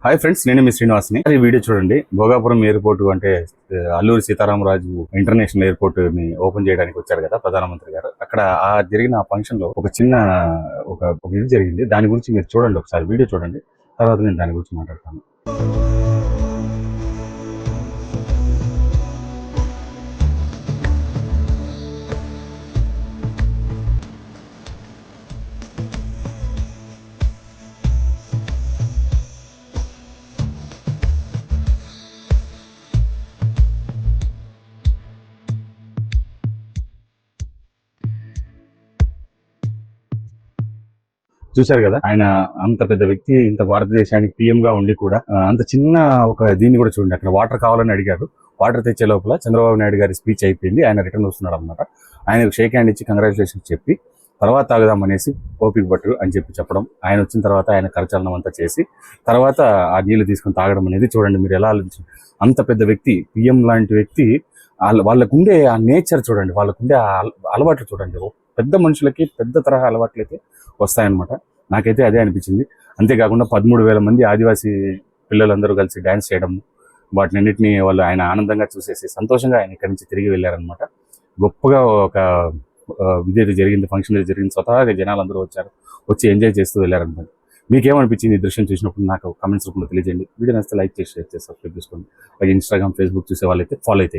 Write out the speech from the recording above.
Hi friends, నేను మీ శ్రీనివాస్ని. ఈ video చూడండి. భోగాపురం ఎయిర్పోర్ట్ అంటే అల్లూరి సీతారామరాజు ఇంటర్నేషనల్ ఎయిర్పోర్ట్ ని ఓపెన్ చేయడానికి వచ్చారు కదా ప్రధానమంత్రి గారు. అక్కడ జరిగిన ఆ ఫంక్షన్ లో ఒక చిన్న ఒక ఇది జరిగింది. దాని గురించి మీరు చూడండి, ఒకసారి వీడియో చూడండి, తర్వాత నేను దాని గురించి మాట్లాడతాను. చూశారు కదా, ఆయన అంత పెద్ద వ్యక్తి, ఇంత భారతదేశానికి పిఎం గా ఉండి కూడా అంత చిన్న ఒక దీన్ని కూడా చూడండి. అక్కడ వాటర్ కావాలని అడిగారు. వాటర్ తెచ్చే లోపల చంద్రబాబు నాయుడు గారి స్పీచ్ అయిపోయింది. ఆయన రిటర్న్ వస్తున్నాడు అనమాట. ఆయనకు షేక్ హ్యాండ్ ఇచ్చి కంగ్రాచులేషన్స్ చెప్పి తర్వాత తాగుదాం అనేసి ఓపిక పట్టు అని చెప్పడం, ఆయన వచ్చిన తర్వాత ఆయన కరచలనం అంతా చేసి తర్వాత ఆ నీళ్లు తీసుకొని తాగడం అనేది చూడండి. మీరు ఎలా ఆలోచించారు? అంత పెద్ద వ్యక్తి, పిఎం లాంటి వ్యక్తి, వాళ్ళకుండే ఆ నేచర్ చూడండి, వాళ్ళకుండే ఆ అలవాట్లు చూడండి. పెద్ద మనుషులకి పెద్ద తరహా అలవాట్లయితే వస్తాయన్నమాట. నాకైతే అదే అనిపించింది. అంతేకాకుండా 13,000 మంది ఆదివాసీ పిల్లలందరూ కలిసి డ్యాన్స్ చేయడం, వాటినన్నింటినీ వాళ్ళు ఆయన ఆనందంగా చూసేసి సంతోషంగా ఆయన ఇక్కడి నుంచి తిరిగి వెళ్ళారనమాట. గొప్పగా ఒక ఇదేది జరిగింది, ఫంక్షన్ ఏది జరిగింది, స్వతహాగా జనాలు అందరూ వచ్చి ఎంజాయ్ చేస్తూ వెళ్ళారనమాట. మీకేమనిపించింది ఈ దృశ్యం చూసినప్పుడు? నాకు కమెంట్స్ రూపంలో తెలియజేయండి. వీడియో నచ్చితే లైక్ చేసి, షేర్ చేసి, సబ్స్క్రైబ్ చేసుకోండి. అలాగే ఇన్స్టాగ్రామ్, ఫేస్బుక్ చూసే వాళ్ళైతే ఫాలో అయితే.